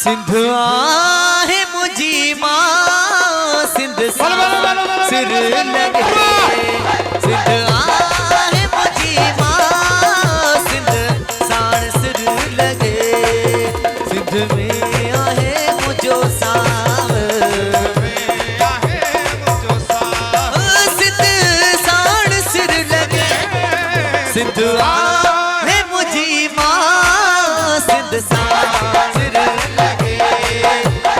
सिंध आहे मुझी माँ सिंध सिर लगे सिंध आहे मुझी माँ सिंध साण सिर लगे सिंध में आहे मुझो साव सिंध साण सिर लगे सिंध आहे मुझी माँ सिंध साण सिर लगे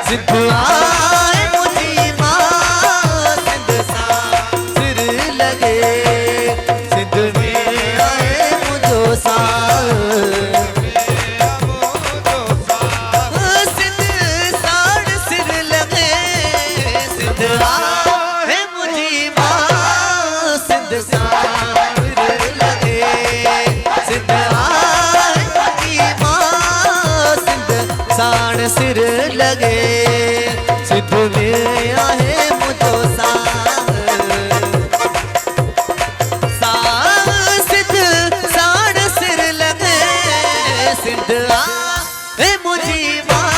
सिंध आहे मुझी माँ सिंध साण सिर लगे सिंध में आहे मुझो साव सिंध साण सिर लगे सिंध आहे मुझी माँ सिंध साण सिर लगे सिंध आहे मुझी माँ सिंध साण सिर लगे सिंध में आहे मुझो साव सिंध साण सिर लगे सिंध आहे मुझी माँ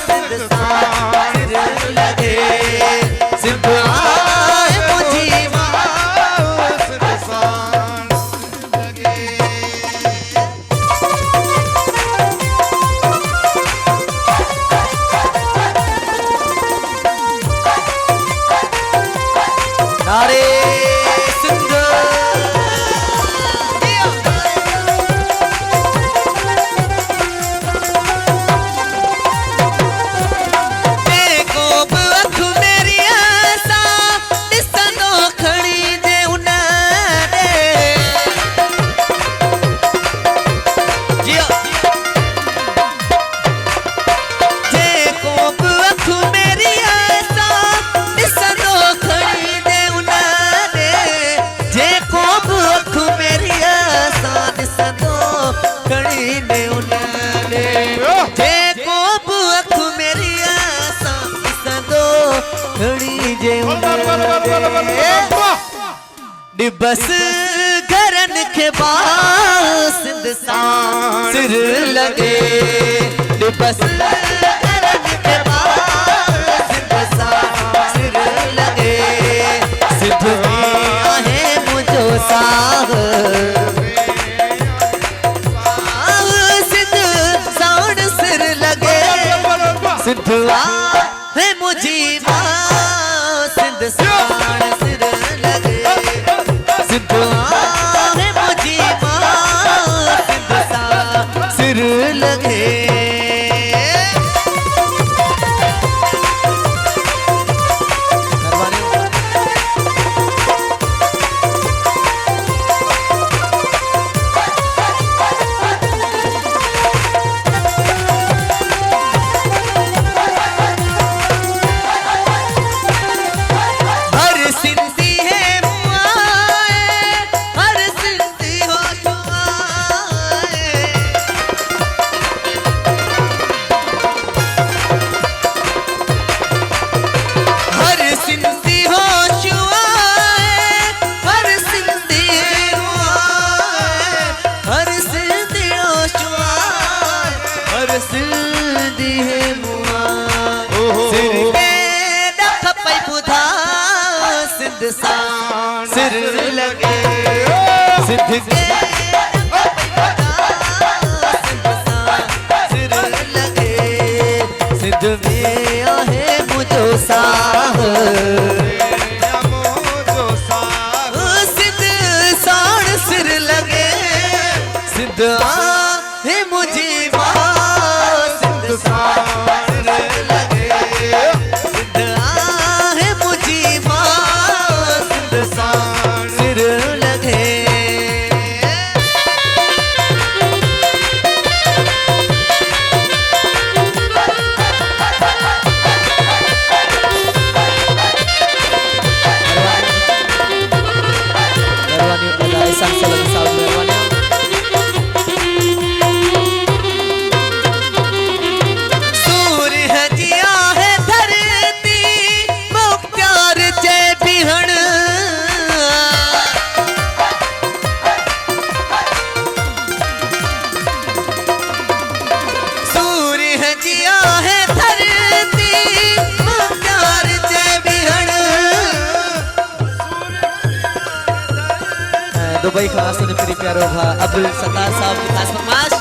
सिंध साण सिर लगे सिंध आहे मुझी माँ सिंध साण लगे नारे सिंध देखो बि अख मेरी आसा ॾिसंदो खणी जे उन ॾे जेको बि अख मेरी आसा ॾिसंदो खणी जे उन ॾे जेको बि अख मेरी आसा ॾिसंदो खणी जे उन ॾे जेको बि अख मेरी आसा ॾिसंदो खणी जे उन ॾे डिबस घरनि खे सिंध सां सिर लगे डिबस घरनि खे सिंध सां सिर लगे सिंध में आहे मुझो साव सिंध साण सिर लगे सिंध आहे मुझी माँ सिंध साण सिर लगे सिंध आहे मुझी माँ सिंध साण सिर लगे हर सिंधी है मुआए हर सिंधी हो छुआए हर सिंधी हो छुआए हर सिंधी मुआए हर सिंधी हो छुआए हर सिंधी है मुआए सिर के डख पई बुधा सिंध सां सिर लगे सिंध के सिंध सां सिर लगे सिंध में आहे मुझो साव सिंध साण सिर लगे सिंध आहे मुझी माँ सिंध साण सिर लगे सिंध आहे मुझी माँ सिंध साण सिर लगे दुबई खास ने मेरी प्यारो भा अब्दुल सत्तार साहब की खास फरमाइश।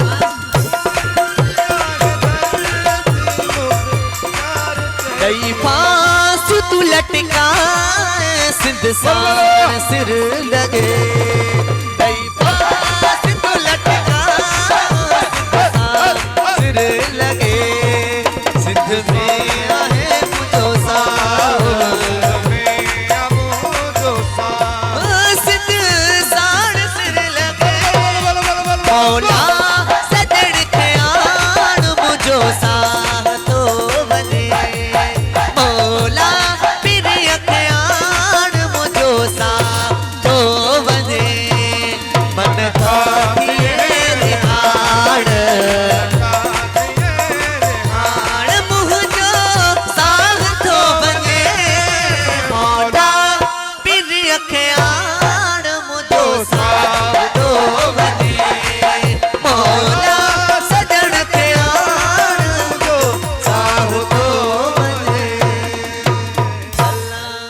दई फांस तू लटका सिंध सार सिर लगे, दई फांस तू लटका सिंध सार सिर लगे, सिंध में